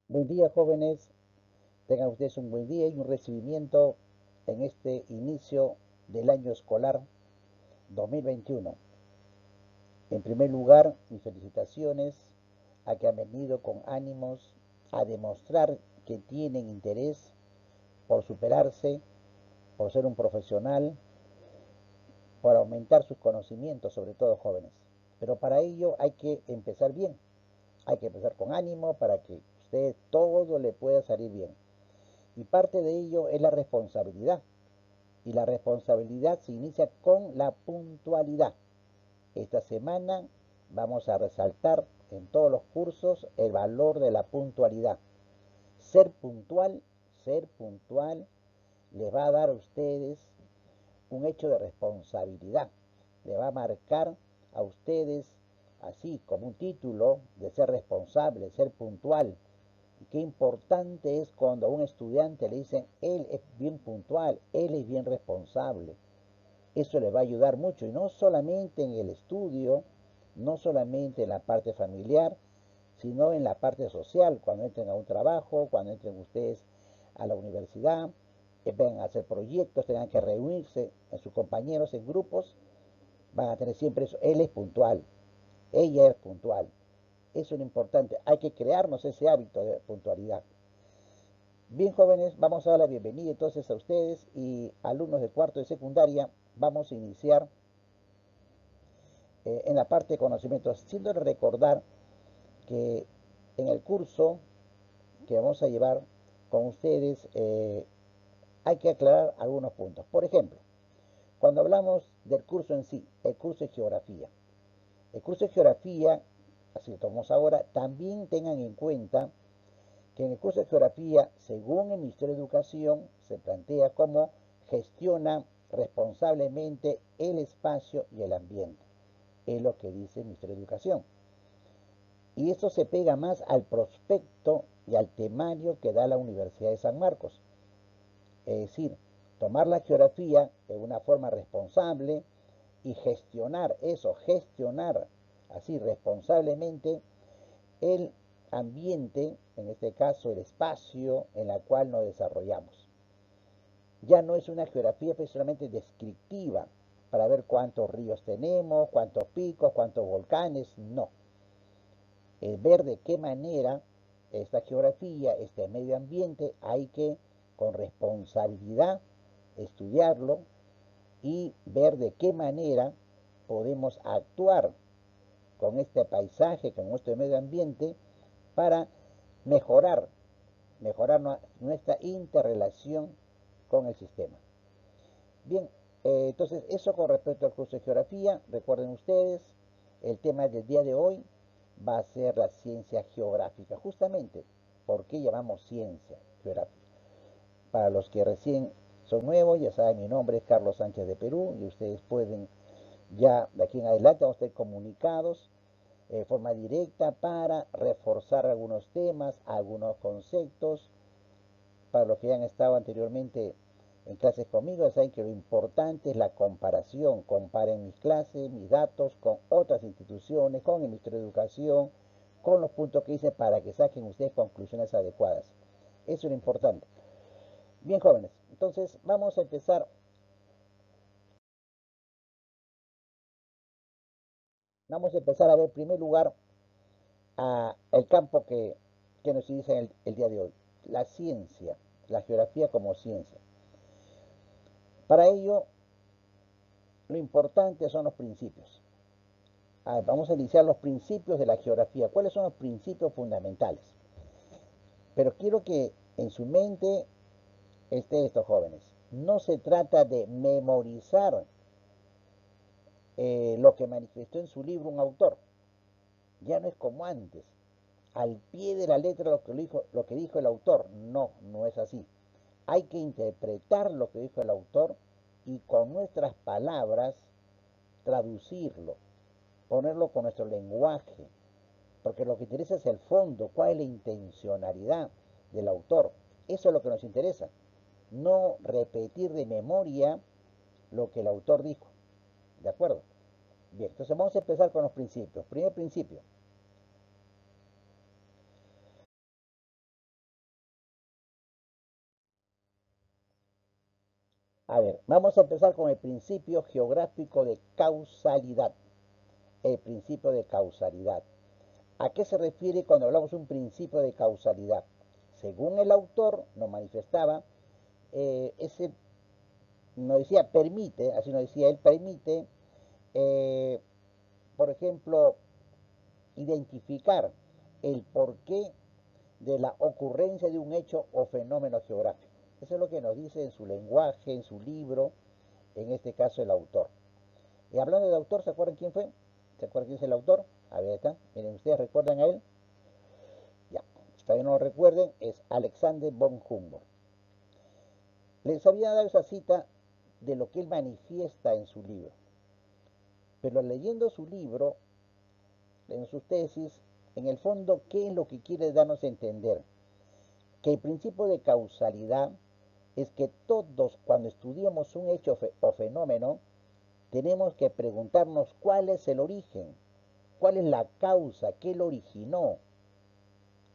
Buen día, jóvenes. Tengan ustedes un buen día y un recibimiento en este inicio del año escolar 2021. En primer lugar, mis felicitaciones a que han venido con ánimos a demostrar que tienen interés por superarse, por ser un profesional, por aumentar sus conocimientos, sobre todo jóvenes. Pero para ello hay que empezar bien, hay que empezar con ánimo para que usted todo le pueda salir bien. Y parte de ello es la responsabilidad. Y la responsabilidad se inicia con la puntualidad. Esta semana vamos a resaltar en todos los cursos el valor de la puntualidad. Ser puntual les va a dar a ustedes un hecho de responsabilidad. Le va a marcar a ustedes así como un título de ser responsable, ser puntual. Y qué importante es cuando a un estudiante le dicen, él es bien puntual, él es bien responsable. Eso le va a ayudar mucho y no solamente en el estudio, no solamente en la parte familiar, sino en la parte social, cuando entren a un trabajo, cuando entren ustedes a la universidad, vengan a hacer proyectos, tengan que reunirse en sus compañeros, en grupos, van a tener siempre eso. Él es puntual, ella es puntual. Eso es lo importante. Hay que crearnos ese hábito de puntualidad. Bien, jóvenes, vamos a dar la bienvenida entonces a ustedes y alumnos de cuarto de secundaria. Vamos a iniciar en la parte de conocimientos, haciéndole recordar que en el curso que vamos a llevar con ustedes hay que aclarar algunos puntos. Por ejemplo, cuando hablamos del curso en sí, el curso de geografía. El curso de geografía, así lo tomamos ahora, también tengan en cuenta que en el curso de geografía, según el Ministerio de Educación, se plantea cómo gestiona responsablemente el espacio y el ambiente. Es lo que dice el Ministerio de Educación. Y eso se pega más al prospecto y al temario que da la Universidad de San Marcos. Es decir, tomar la geografía de una forma responsable y gestionar así responsablemente el ambiente, en este caso el espacio en el cual nos desarrollamos. Ya no es una geografía solamente descriptiva para ver cuántos ríos tenemos, cuántos picos, cuántos volcanes, no. Es ver de qué manera esta geografía, este medio ambiente, hay que con responsabilidad estudiarlo y ver de qué manera podemos actuar con este paisaje, con este medio ambiente, para mejorar, mejorar nuestra interrelación con el sistema. Bien, entonces eso con respecto al curso de geografía. Recuerden ustedes, el tema del día de hoy va a ser la ciencia geográfica. Justamente, ¿por qué llamamos ciencia geográfica? Para los que recién son nuevos, ya saben, mi nombre es Carlos Sánchez de Perú y ustedes pueden ya de aquí en adelante vamos a estar comunicados de forma directa para reforzar algunos temas, algunos conceptos. Para los que ya han estado anteriormente en clases conmigo, saben que lo importante es la comparación. Comparen mis clases, mis datos con otras instituciones, con el Ministerio de Educación, con los puntos que hice para que saquen ustedes conclusiones adecuadas. Eso es lo importante. Bien, jóvenes, entonces vamos a empezar a ver en primer lugar el campo que nos inicia el día de hoy, la ciencia, la geografía como ciencia. Para ello, lo importante son los principios. Vamos a iniciar los principios de la geografía. ¿Cuáles son los principios fundamentales? Pero quiero que en su mente esté estos jóvenes. No se trata de memorizar lo que manifestó en su libro un autor. Ya no es como antes, al pie de la letra lo que dijo el autor. No, no es así. Hay que interpretar lo que dijo el autor y con nuestras palabras traducirlo, ponerlo con nuestro lenguaje, porque lo que interesa es el fondo, cuál es la intencionalidad del autor. Eso es lo que nos interesa, no repetir de memoria lo que el autor dijo. ¿De acuerdo? Bien, entonces vamos a empezar con los principios. Primer principio, A ver, vamos a empezar con el principio geográfico de causalidad. El principio de causalidad. ¿A qué se refiere cuando hablamos de un principio de causalidad? Según el autor nos manifestaba, ese nos decía permite, así nos decía él, permite, eh, por ejemplo, identificar el porqué de la ocurrencia de un hecho o fenómeno geográfico. Eso es lo que nos dice en su lenguaje, en su libro, en este caso el autor. Y hablando de autor, ¿se acuerdan quién fue? ¿Se acuerdan quién es el autor? A ver, está. Miren, ¿ustedes recuerdan a él? Ya. Para que no lo recuerden, es Alexander von Humboldt. Les había dado esa cita de lo que él manifiesta en su libro. Pero leyendo su libro, en sus tesis, en el fondo, ¿qué es lo que quiere darnos a entender? Que el principio de causalidad es que todos, cuando estudiamos un hecho o fenómeno, tenemos que preguntarnos cuál es el origen, cuál es la causa, qué lo originó.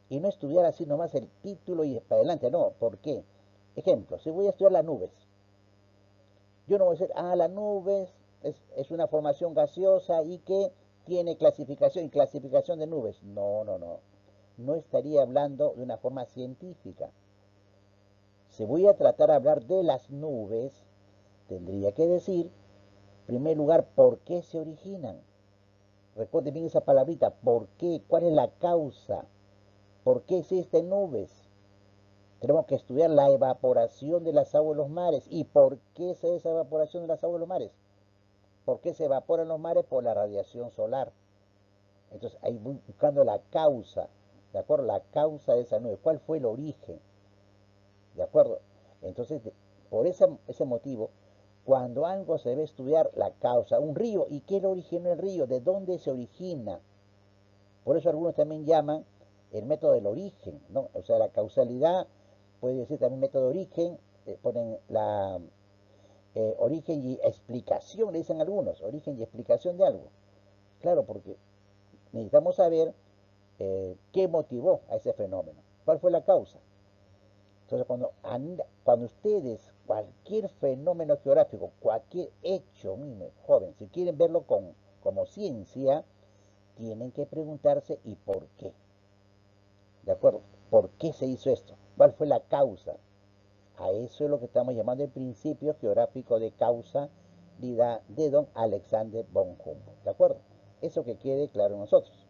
Y no estudiar así nomás el título y para adelante, no. ¿Por qué? Ejemplo, si voy a estudiar las nubes, yo no voy a decir, las nubes es una formación gaseosa y que tiene clasificación y clasificación de nubes. No, no, no. No estaría hablando de una forma científica. Si voy a tratar de hablar de las nubes, tendría que decir, en primer lugar, por qué se originan. Recuerden bien esa palabrita, ¿por qué? ¿Cuál es la causa? ¿Por qué existen nubes? Tenemos que estudiar la evaporación de las aguas de los mares. ¿Y por qué se da esa evaporación de las aguas de los mares? ¿Por qué se evaporan los mares? Por la radiación solar. Entonces, ahí voy buscando la causa, ¿de acuerdo? La causa de esa nube. ¿Cuál fue el origen? ¿De acuerdo? Entonces, por ese motivo, cuando algo se debe estudiar la causa, un río, ¿y qué lo originó el río? ¿De dónde se origina? Por eso algunos también llaman el método del origen, ¿no? O sea, la causalidad puede decir también método de origen, ponen la origen y explicación, le dicen algunos, origen y explicación de algo. Claro, porque necesitamos saber qué motivó a ese fenómeno, cuál fue la causa. Entonces, cuando ustedes, cualquier fenómeno geográfico, cualquier hecho, mire, joven, si quieren verlo como ciencia, tienen que preguntarse ¿y por qué? ¿De acuerdo? ¿Por qué se hizo esto? ¿Cuál fue la causa? A eso es lo que estamos llamando el principio geográfico de causalidad de don Alexander von Humboldt. ¿De acuerdo? Eso que quede claro en nosotros.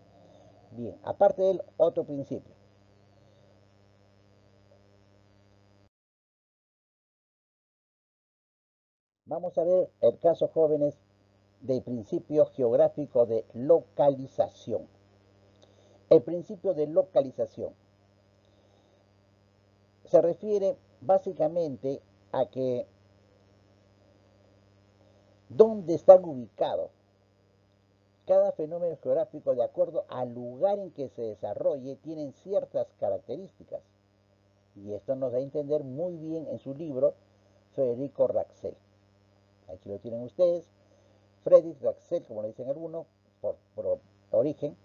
Bien, aparte del otro principio. Vamos a ver el caso, jóvenes, del principio geográfico de localización. El principio de localización se refiere básicamente a que dónde están ubicados cada fenómeno geográfico de acuerdo al lugar en que se desarrolle tienen ciertas características. Y esto nos da a entender muy bien en su libro Federico Raxel. Aquí lo tienen ustedes. Friedrich Raxel, como le dicen algunos, por origen.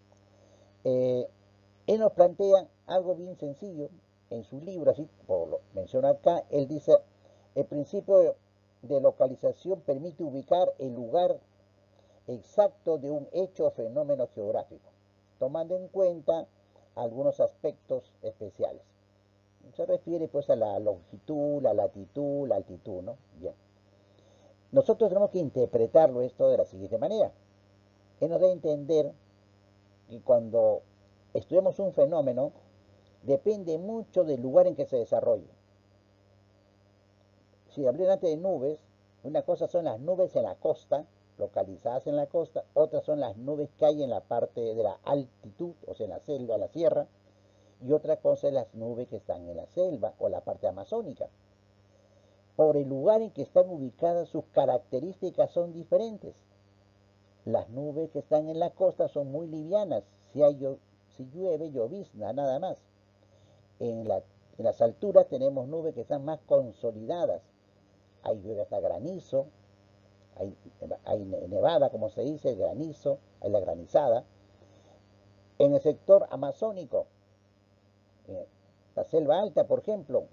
Eh, Él nos plantea algo bien sencillo en su libro, así por lo menciona acá. Él dice, el principio de localización permite ubicar el lugar exacto de un hecho o fenómeno geográfico, tomando en cuenta algunos aspectos especiales. Se refiere pues a la longitud, la latitud, la altitud, ¿no? Bien. Nosotros tenemos que interpretarlo esto de la siguiente manera. Él nos da a entender que cuando estudiamos un fenómeno, depende mucho del lugar en que se desarrolle. Si hablé antes de nubes, una cosa son las nubes en la costa, localizadas en la costa, otras son las nubes que hay en la parte de la altitud, o sea, en la selva, la sierra, y otra cosa es las nubes que están en la selva o la parte amazónica. Por el lugar en que están ubicadas, sus características son diferentes. Las nubes que están en la costa son muy livianas, si llueve, llovizna, nada más. En, la, en las alturas tenemos nubes que están más consolidadas. Hay llueve hasta granizo, hay nevada, como se dice, granizo, hay la granizada. En el sector amazónico, eh, la selva alta, por ejemplo,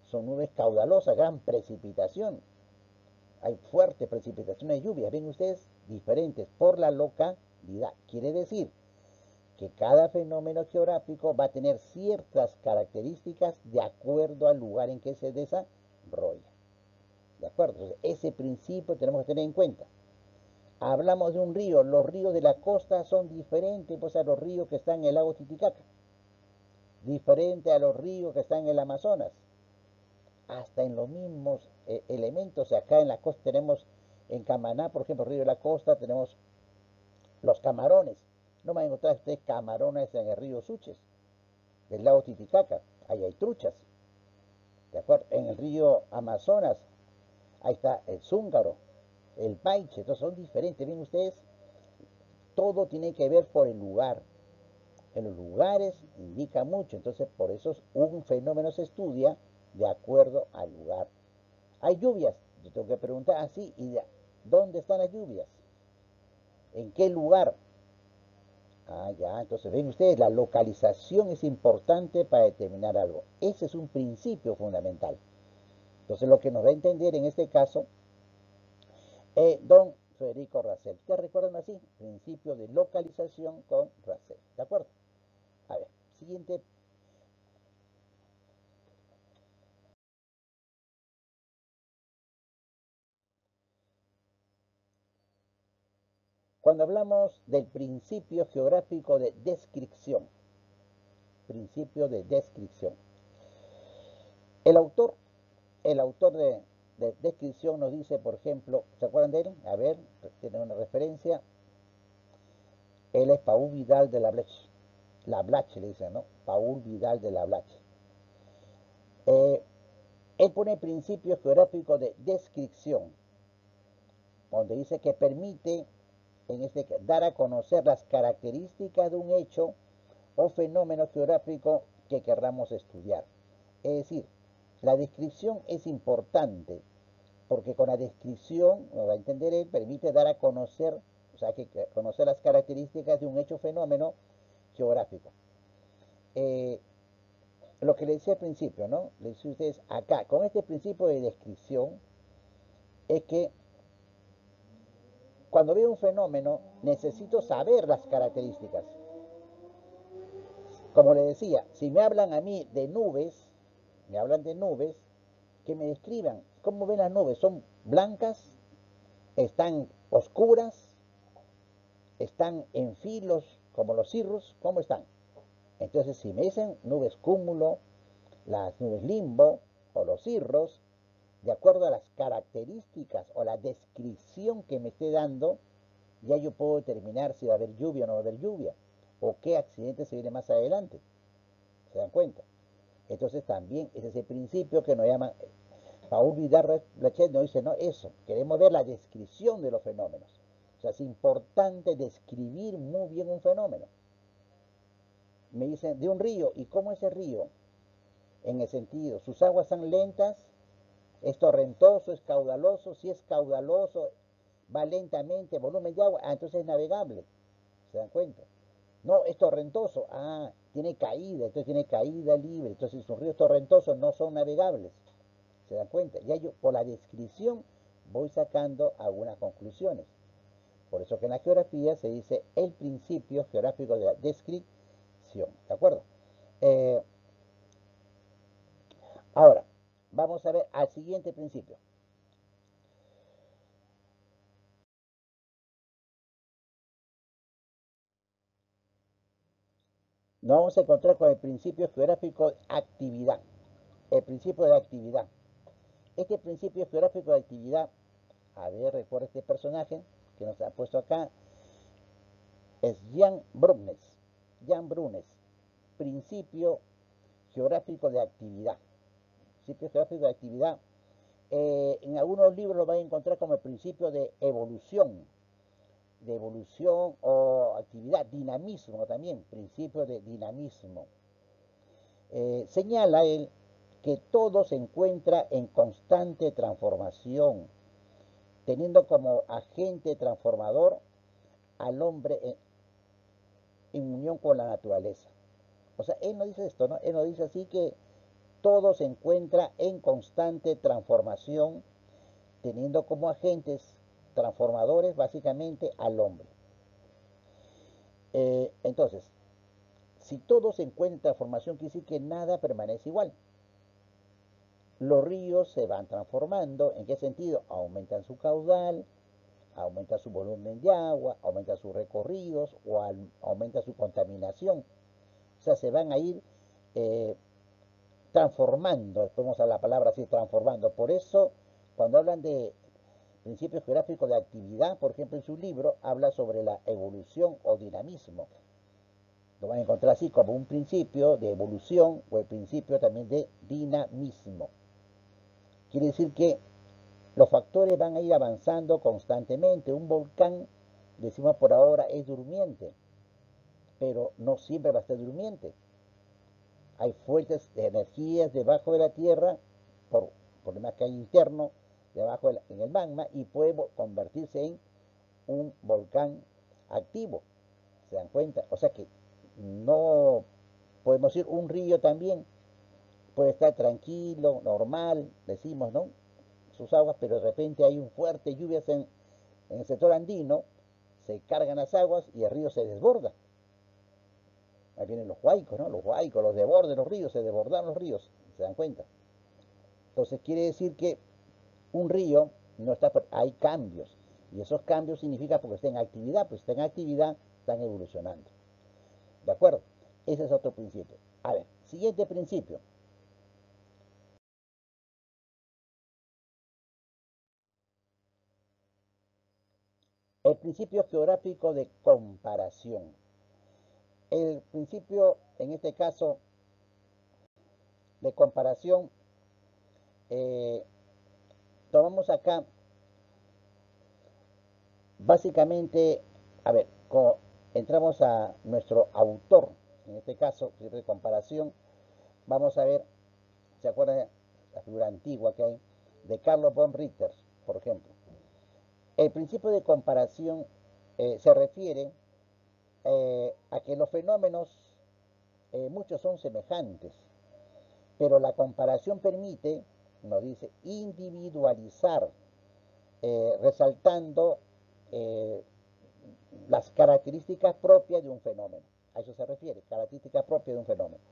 son nubes caudalosas, gran precipitación. hay fuertes precipitaciones de lluvia, ven ustedes, diferentes por la localidad. Quiere decir que cada fenómeno geográfico va a tener ciertas características de acuerdo al lugar en que se desarrolla. ¿De acuerdo? Entonces, ese principio tenemos que tener en cuenta. Hablamos de un río, los ríos de la costa son diferentes pues, a los ríos que están en el lago Titicaca, diferente a los ríos que están en el Amazonas, hasta en los mismos elementos. Acá en la costa tenemos, en Camaná, por ejemplo, río de la costa, tenemos los camarones. No me han encontrado ustedes camarones en el río Suches, del lago Titicaca, ahí hay truchas. ¿De acuerdo? En el río Amazonas, ahí está el zúngaro, el paiche, entonces son diferentes, ven ustedes, todo tiene que ver por el lugar. En los lugares indica mucho, entonces por eso un fenómeno se estudia de acuerdo al lugar. Hay lluvias, yo tengo que preguntar así, ¿y dónde están las lluvias? ¿En qué lugar? Ah, ya, entonces ven ustedes, la localización es importante para determinar algo. Ese es un principio fundamental. Entonces lo que nos va a entender en este caso don Federico Russell. ¿Ustedes recuerdan así? Principio de localización con Russell. ¿De acuerdo? A ver, siguiente. Cuando hablamos del principio geográfico de descripción, principio de descripción, el autor, el autor de descripción nos dice, por ejemplo, ¿se acuerdan de él? A ver, tiene una referencia. Él es Paul Vidal de la Blache. La Blache le dicen, ¿no? Paul Vidal de la Blache. Él pone principio geográfico de descripción, donde dice que permite dar a conocer las características de un hecho o fenómeno geográfico que querramos estudiar. Es decir, la descripción es importante porque con la descripción, lo va a entender él, permite dar a conocer, o sea, que conocer las características de un hecho o fenómeno geográfico. Lo que le decía al principio, ¿no? Le decía a ustedes acá, con este principio de descripción, es que cuando veo un fenómeno necesito saber las características. Como le decía, si me hablan a mí de nubes, me hablan de nubes, que me describan cómo ven las nubes. ¿Son blancas? ¿Están oscuras? ¿Están en filos como los cirrus? ¿Cómo están? Entonces, si me dicen nubes cúmulo, las nubes limbo o los cirros, de acuerdo a las características o la descripción que me esté dando, ya yo puedo determinar si va a haber lluvia o no va a haber lluvia, o qué accidente se viene más adelante. ¿Se dan cuenta? Entonces también es ese principio que nos llaman, Paul Vidal-Blachet nos dice, no, eso, queremos ver la descripción de los fenómenos. O sea, es importante describir muy bien un fenómeno. Me dicen, de un río, ¿y cómo es el río? En el sentido, sus aguas son lentas, es torrentoso, es caudaloso, si es caudaloso, va lentamente, volumen de agua, entonces es navegable. ¿Se dan cuenta? No, es torrentoso, tiene caída, entonces tiene caída libre, entonces sus ríos torrentosos no son navegables. ¿Se dan cuenta? Ya yo por la descripción voy sacando algunas conclusiones. Por eso que en la geografía se dice el principio geográfico de la descripción. ¿De acuerdo? Eh, Ahora, vamos a ver al siguiente principio. Nos vamos a encontrar con el principio geográfico de actividad. El principio de actividad. Este principio geográfico de actividad, a ver, recuerda este personaje que nos ha puesto acá, es Jan Brunes. Jan Brunes, principio geográfico de actividad. Principio geográfico de actividad. En algunos libros lo van a encontrar como el principio de evolución o actividad, dinamismo también, principio de dinamismo. Señala él que todo se encuentra en constante transformación, teniendo como agente transformador al hombre en unión con la naturaleza. O sea, él no dice esto, ¿no? Él nos dice así que todo se encuentra en constante transformación, teniendo como agentes transformadores básicamente al hombre. Entonces, si todo se encuentra en formación, quiere decir que nada permanece igual. Los ríos se van transformando. ¿En qué sentido? Aumentan su caudal, aumenta su volumen de agua, aumenta sus recorridos o aumenta su contaminación. O sea, se van a ir transformando, podemos usar la palabra así, transformando. Por eso, cuando hablan de principios geográficos de actividad, por ejemplo, en su libro, habla sobre la evolución o dinamismo. Lo van a encontrar así como un principio de evolución o el principio también de dinamismo. Quiere decir que los factores van a ir avanzando constantemente. Un volcán, decimos por ahora, es durmiente, pero no siempre va a estar durmiente. Hay fuertes energías debajo de la Tierra, por problemas que hay internos, debajo en el magma, y puede convertirse en un volcán activo. ¿Se dan cuenta? O sea que no podemos decir un río también puede estar tranquilo, normal, decimos, ¿no? Sus aguas, pero de repente hay un fuerte lluvias en el sector andino, se cargan las aguas y el río se desborda. Ahí vienen los huaicos, ¿no? Los huaicos, los desbordes, los ríos, se desbordan los ríos, ¿se dan cuenta? Entonces quiere decir que un río no está, hay cambios, y esos cambios significan porque está en actividad, pues está en actividad, están evolucionando. ¿De acuerdo? Ese es otro principio. A ver, siguiente principio. El principio geográfico de comparación. El principio, en este caso, de comparación, eh, tomamos acá, básicamente, a ver, entramos a nuestro autor, en este caso, de comparación, vamos a ver, ¿se acuerdan la figura antigua que hay? De Carlo von Ritter, por ejemplo. El principio de comparación se refiere a que los fenómenos, muchos son semejantes, pero la comparación permite, nos dice, individualizar, resaltando eh, las características propias de un fenómeno. A eso se refiere, características propias de un fenómeno.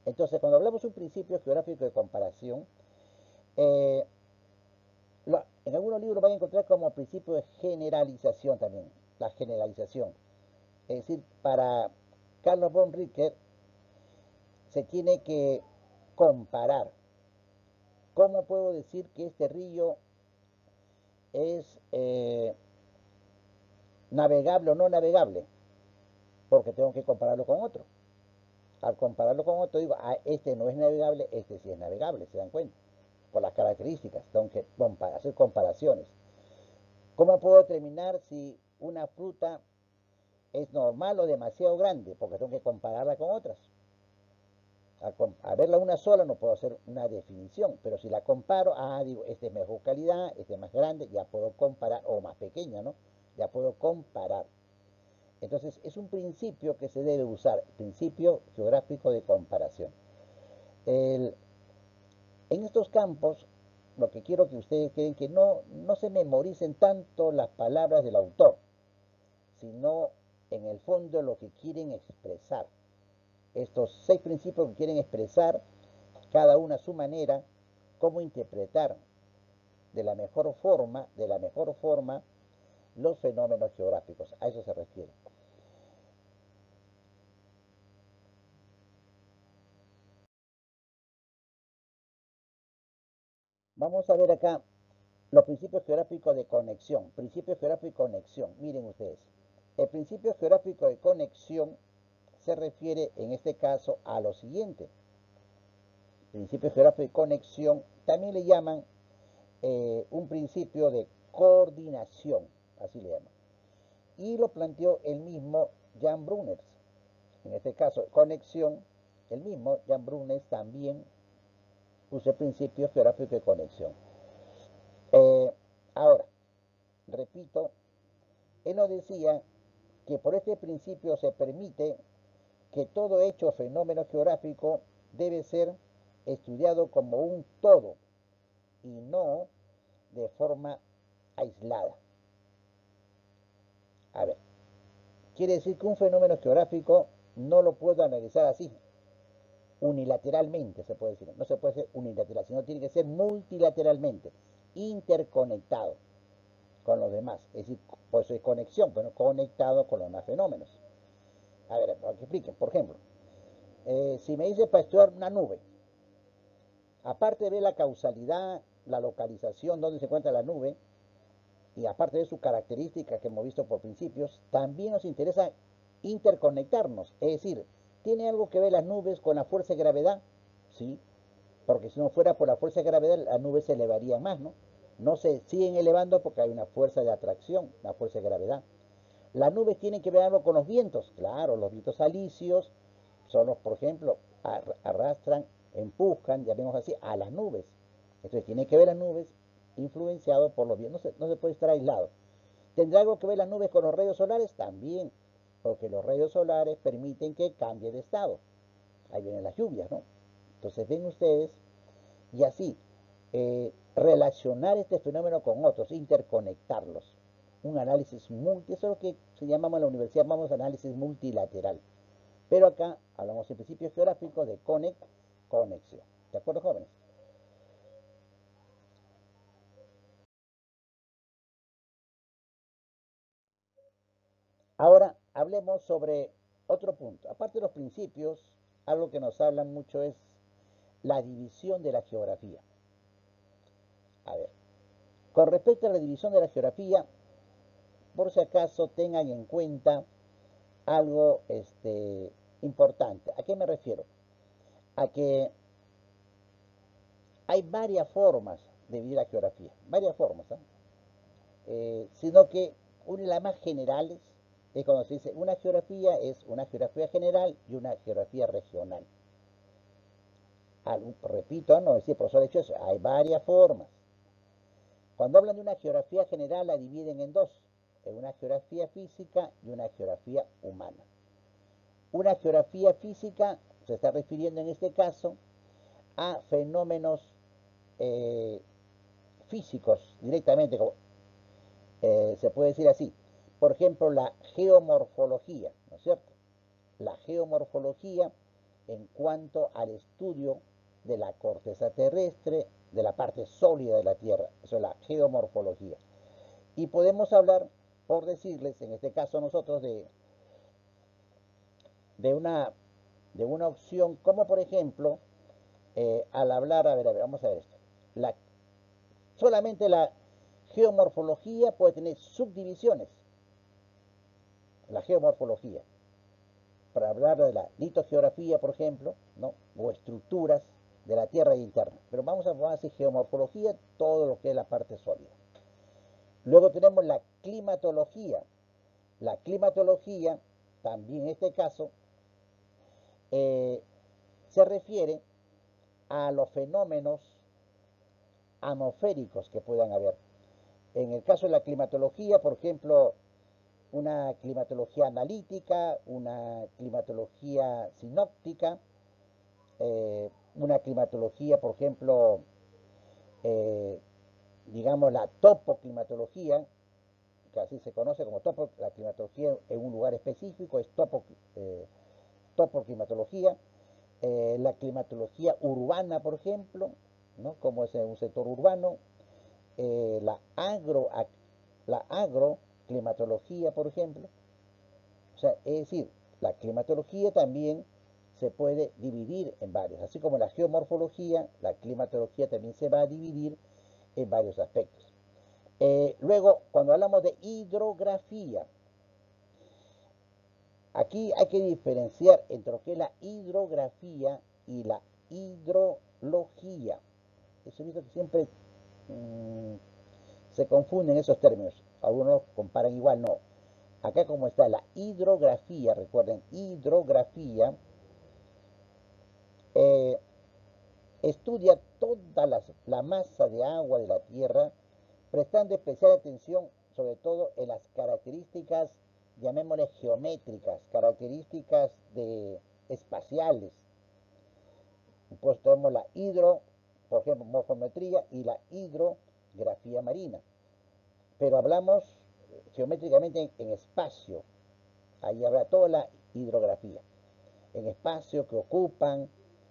Entonces, cuando hablamos de un principio geográfico de comparación, eh, en algunos libros van a encontrar como principio de generalización también, la generalización. Es decir, para Carlos von Ritter se tiene que comparar. ¿Cómo puedo decir que este río es navegable o no navegable? Porque tengo que compararlo con otro. Al compararlo con otro digo, ah, este no es navegable, este sí es navegable, ¿se dan cuenta? Por las características, tengo que hacer comparaciones. ¿Cómo puedo determinar si una fruta es normal o demasiado grande? Porque tengo que compararla con otras. A verla una sola no puedo hacer una definición, pero si la comparo, digo, este es mejor calidad, este es más grande, ya puedo comparar, o más pequeña, ¿no? Ya puedo comparar. Entonces, es un principio que se debe usar, principio geográfico de comparación. En estos campos, lo que quiero que ustedes queden, que no se memoricen tanto las palabras del autor, sino en el fondo lo que quieren expresar. Estos 6 principios que quieren expresar, cada uno a su manera, cómo interpretar de la mejor forma los fenómenos geográficos. A eso se refiere. Vamos a ver acá los principios geográficos de conexión. Principio geográfico de conexión. Miren ustedes. El principio geográfico de conexión se refiere en este caso a lo siguiente. Principio geográfico de conexión también le llaman un principio de coordinación, así le llaman. Y lo planteó el mismo Jan Brunner. En este caso, conexión, el mismo Jan Brunner también puso el principio geográfico de conexión. Ahora, repito, él nos decía que por este principio se permite que todo hecho o fenómeno geográfico debe ser estudiado como un todo y no de forma aislada. A ver, quiere decir que un fenómeno geográfico no lo puedo analizar así, unilateralmente se puede decir. No se puede ser unilateral, sino tiene que ser multilateralmente, interconectado con los demás. Es decir, por eso es conexión, pero conectado con los demás fenómenos. A ver, para que expliquen, por ejemplo, si me dice para estudiar una nube, aparte de ver la causalidad, la localización donde se encuentra la nube, y aparte de sus características que hemos visto por principios, también nos interesa interconectarnos. Es decir, ¿tiene algo que ver las nubes con la fuerza de gravedad? Sí, porque si no fuera por la fuerza de gravedad, las nubes se elevarían más, ¿no? No se siguen elevando porque hay una fuerza de atracción, una fuerza de gravedad. Las nubes tienen que ver algo con los vientos. Claro, los vientos alisios son los, por ejemplo, arrastran, empujan, llamemos así, a las nubes. Entonces tiene que ver las nubes influenciado por los vientos. No se puede estar aislado. ¿Tendrá algo que ver las nubes con los rayos solares? También, porque los rayos solares permiten que cambie de estado. Ahí vienen las lluvias, ¿no? Entonces ven ustedes, y así, relacionar este fenómeno con otros, interconectarlos. Un análisis multi, eso es lo que se llamamos en la universidad, llamamos análisis multilateral. Pero acá hablamos en principios geográficos de conexión. ¿De acuerdo, jóvenes? Ahora hablemos sobre otro punto. Aparte de los principios, algo que nos hablan mucho es la división de la geografía. A ver, con respecto a la división de la geografía, por si acaso tengan en cuenta algo importante. ¿A qué me refiero? A que hay varias formas de dividir la geografía, varias formas, ¿eh? Sino que una de las más generales es cuando se dice una geografía es una geografía general y una geografía regional. Repito, no decir profesor de hecho, hay varias formas. Cuando hablan de una geografía general la dividen en dos, en una geografía física y una geografía humana. Una geografía física se está refiriendo en este caso a fenómenos físicos directamente, como, se puede decir así. Por ejemplo, la geomorfología, ¿no es cierto? La geomorfología en cuanto al estudio de la corteza terrestre, de la parte sólida de la Tierra. Eso es la geomorfología. Y podemos hablar, por decirles, en este caso nosotros, de, una, de una opción, como por ejemplo, al hablar, a ver, vamos a ver esto. Solamente la geomorfología puede tener subdivisiones. La geomorfología. Para hablar de la litogeografía, por ejemplo, ¿no? O estructuras de la Tierra interna. Pero vamos a decir geomorfología, todo lo que es la parte sólida. Luego tenemos la climatología. La climatología, también en este caso, se refiere a los fenómenos atmosféricos que puedan haber. En el caso de la climatología, por ejemplo, una climatología analítica, una climatología sinóptica, una climatología, por ejemplo, eh, digamos la topoclimatología, que así se conoce como la climatología en un lugar específico, es topoclimatología. La climatología urbana, por ejemplo, ¿no? Como es un sector urbano. eh, la, agro, la agroclimatología, por ejemplo. O sea, es decir, la climatología también se puede dividir en varios. Así como la geomorfología, la climatología también se va a dividir en varios aspectos. Luego, cuando hablamos de hidrografía, aquí hay que diferenciar entre lo que es la hidrografía y la hidrología. Eso he visto que siempre se confunden esos términos. Algunos comparan igual, no. Acá como está la hidrografía, recuerden, hidrografía eh, estudia toda la masa de agua de la Tierra, prestando especial atención sobre todo en las características, llamémosle geométricas, características espaciales. Pues tenemos la por ejemplo, morfometría y la hidrografía. hidrografía marina. Pero hablamos geométricamente en espacio. Ahí habrá toda la hidrografía. En espacio que ocupan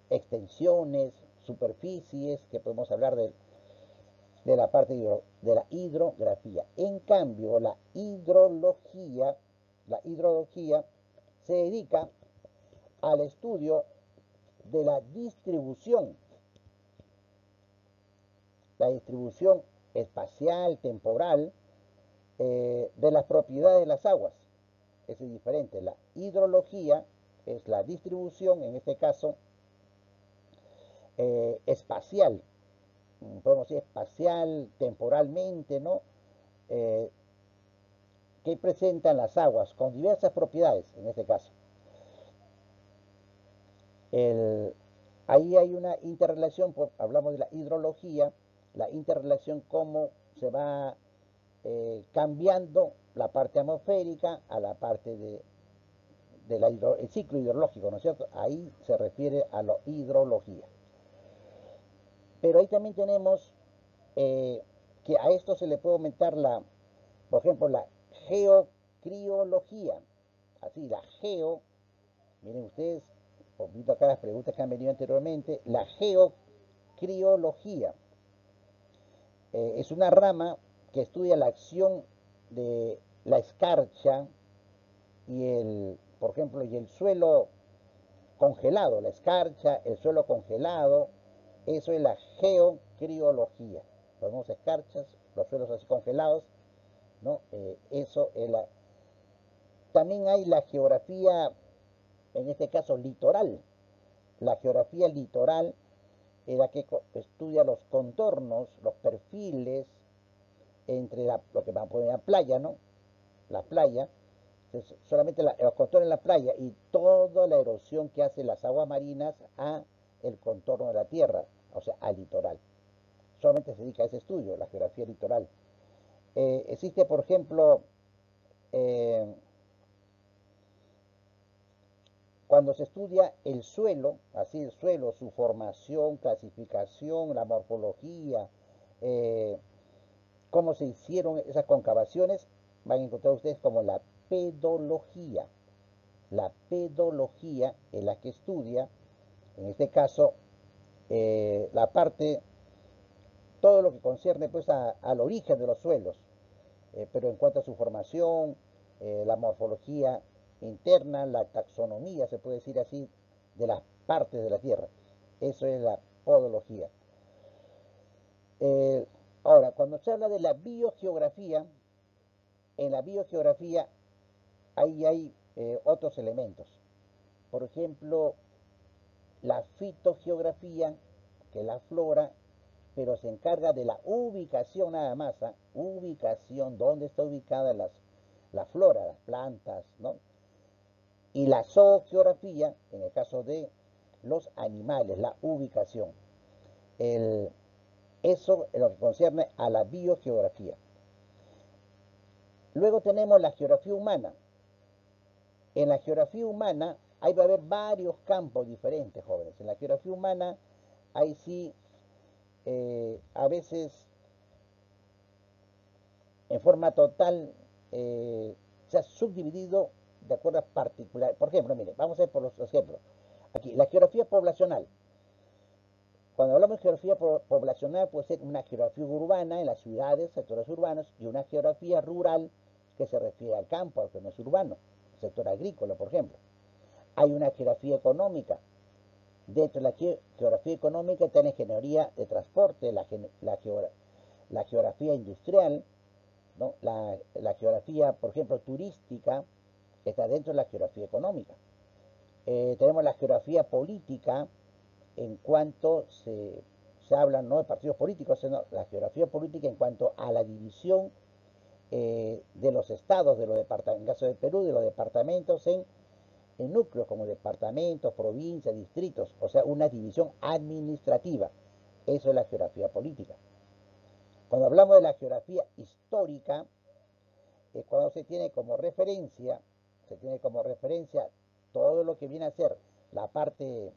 extensiones, superficies, que podemos hablar de la parte de la hidrografía. En cambio, la hidrología se dedica al estudio de la distribución espacial, temporal, de las propiedades de las aguas. Eso es diferente. La hidrología es la distribución, en este caso, espacial, podemos decir espacial, temporalmente, ¿no? Que presentan las aguas con diversas propiedades, en este caso. Ahí hay una interrelación, hablamos de la hidrología, la interrelación cómo se va cambiando la parte atmosférica a la parte el ciclo hidrológico, ¿no es cierto? Ahí se refiere a la hidrología. Pero ahí también tenemos que a esto se le puede aumentar por ejemplo, la geocriología. Así, miren ustedes, poquito acá las preguntas que han venido anteriormente, la geocriología es una rama que estudia la acción de la escarcha por ejemplo, y el suelo congelado, la escarcha, el suelo congelado, eso es la geocriología. Los escarchas, los suelos así congelados, ¿no? Eso es También hay la geografía, en este caso litoral. La geografía litoral es la que estudia los contornos, los perfiles entre lo que vamos a poner la playa, ¿no? La playa, solamente los contornos en la playa y toda la erosión que hace las aguas marinas a el contorno de la tierra, o sea, al litoral. Solamente se dedica a ese estudio, la geografía litoral. Existe, por ejemplo, cuando se estudia el suelo, así el suelo, su formación, clasificación, la morfología, cómo se hicieron esas concavaciones, van a encontrar ustedes como la pedología. La pedología es la que estudia, en este caso, la parte, todo lo que concierne pues al origen de los suelos, pero en cuanto a su formación, la morfología interna, la taxonomía, se puede decir así, de las partes de la Tierra. Eso es la podología. Ahora, cuando se habla de la biogeografía, en la biogeografía ahí hay otros elementos. Por ejemplo, la fitogeografía, que es la flora, pero se encarga de la ubicación nada más, ¿eh? Ubicación, dónde está ubicada la flora, las plantas, ¿no? Y la zoogeografía, en el caso de los animales, la ubicación. Eso es lo que concierne a la biogeografía. Luego tenemos la geografía humana. En la geografía humana, ahí va a haber varios campos diferentes, jóvenes. En la geografía humana, ahí sí, a veces, en forma total, se ha subdividido de acuerdo a particulares. Por ejemplo, mire, vamos a ver por los ejemplos. Aquí, la geografía poblacional. Cuando hablamos de geografía poblacional, puede ser una geografía urbana en las ciudades, sectores urbanos, y una geografía rural que se refiere al campo, al que no es urbano, sector agrícola, por ejemplo. Hay una geografía económica. Dentro de la geografía económica está la ingeniería de transporte, la geografía industrial, ¿no? La geografía, por ejemplo, turística, está dentro de la geografía económica. Tenemos la geografía política, en cuanto se habla no de partidos políticos, sino la geografía política en cuanto a la división de los estados, en el caso de Perú, de los departamentos en núcleos como departamentos, provincias, distritos, o sea, una división administrativa. Eso es la geografía política. Cuando hablamos de la geografía histórica, es cuando se tiene como referencia todo lo que viene a ser la parte,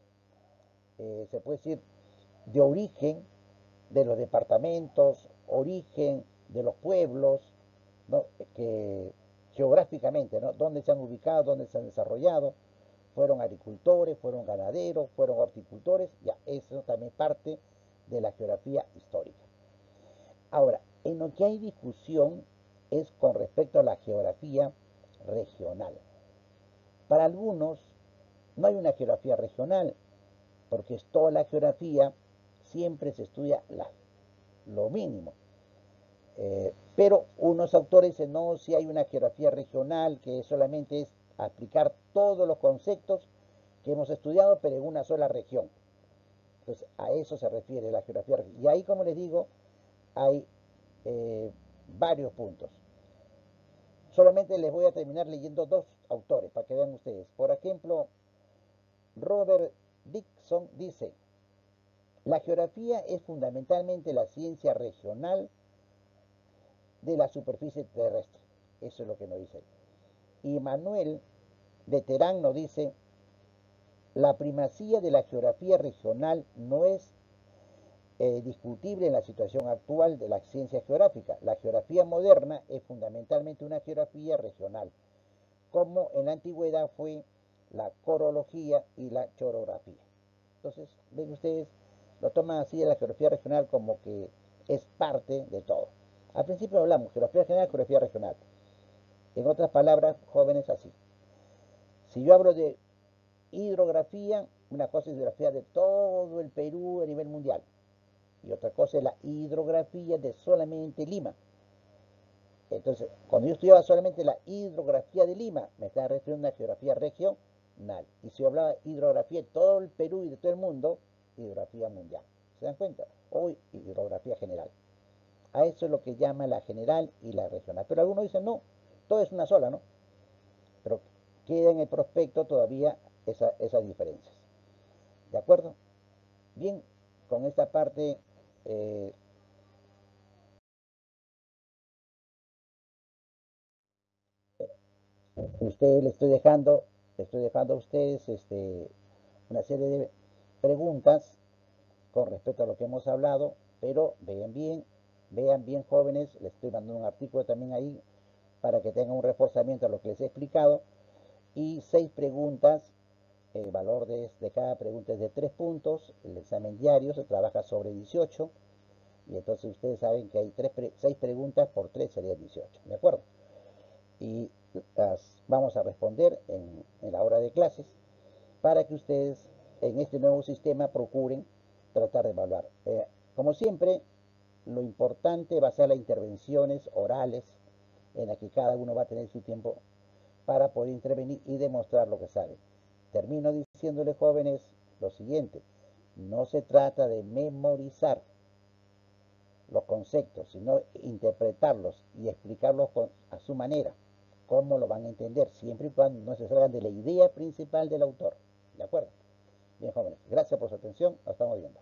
se puede decir, de origen de los departamentos origen de los pueblos, ¿no? Que geográficamente, ¿no? Dónde se han ubicado, dónde se han desarrollado, fueron agricultores, fueron ganaderos, fueron horticultores, ya eso también parte de la geografía histórica. Ahora, en lo que hay discusión es con respecto a la geografía regional. Para algunos no hay una geografía regional, porque es toda la geografía, siempre se estudia lo mínimo. Pero unos autores dicen, no, si hay una geografía regional, que solamente es aplicar todos los conceptos que hemos estudiado, pero en una sola región. Entonces, a eso se refiere la geografía regional. Y ahí, como les digo, hay varios puntos. Solamente les voy a terminar leyendo dos autores para que vean ustedes. Por ejemplo, Robert Dixon dice, la geografía es fundamentalmente la ciencia regional de la superficie terrestre. Eso es lo que nos dice. Y Manuel de Terán nos dice, la primacía de la geografía regional no es discutible en la situación actual de la ciencia geográfica. La geografía moderna es fundamentalmente una geografía regional, como en la antigüedad fue la corología y la chorografía. Entonces, ven ustedes, lo toman así de la geografía regional como que es parte de todo. Al principio hablamos geografía general, geografía regional. En otras palabras, jóvenes, así. Si yo hablo de hidrografía, una cosa es hidrografía de todo el Perú a nivel mundial. Y otra cosa es la hidrografía de solamente Lima. Entonces, cuando yo estudiaba solamente la hidrografía de Lima, me estaba refiriendo a una geografía regional. Y si yo hablaba de hidrografía de todo el Perú y de todo el mundo, hidrografía mundial. ¿Se dan cuenta? O hidrografía general. A eso es lo que llama la general y la regional. Pero algunos dicen, no, todo es una sola, ¿no? Pero queda en el prospecto todavía esas diferencias. ¿De acuerdo? Bien, con esta parte le estoy dejando a ustedes una serie de preguntas con respecto a lo que hemos hablado, pero vean bien jóvenes, les estoy mandando un artículo también ahí para que tengan un reforzamiento a lo que les he explicado, y 6 preguntas, el valor de cada pregunta es de 3 puntos, el examen diario se trabaja sobre 18, y entonces ustedes saben que hay 6 preguntas por 3 sería 18, ¿de acuerdo? Y las vamos a responder en la hora de clases para que ustedes en este nuevo sistema procuren tratar de evaluar. Como siempre, lo importante va a ser las intervenciones orales en las que cada uno va a tener su tiempo para poder intervenir y demostrar lo que sabe. Termino diciéndole, jóvenes, lo siguiente, no se trata de memorizar los conceptos, sino interpretarlos y explicarlos a su manera, cómo lo van a entender, siempre y cuando no se salgan de la idea principal del autor. ¿De acuerdo? Bien, jóvenes, gracias por su atención, nos estamos viendo.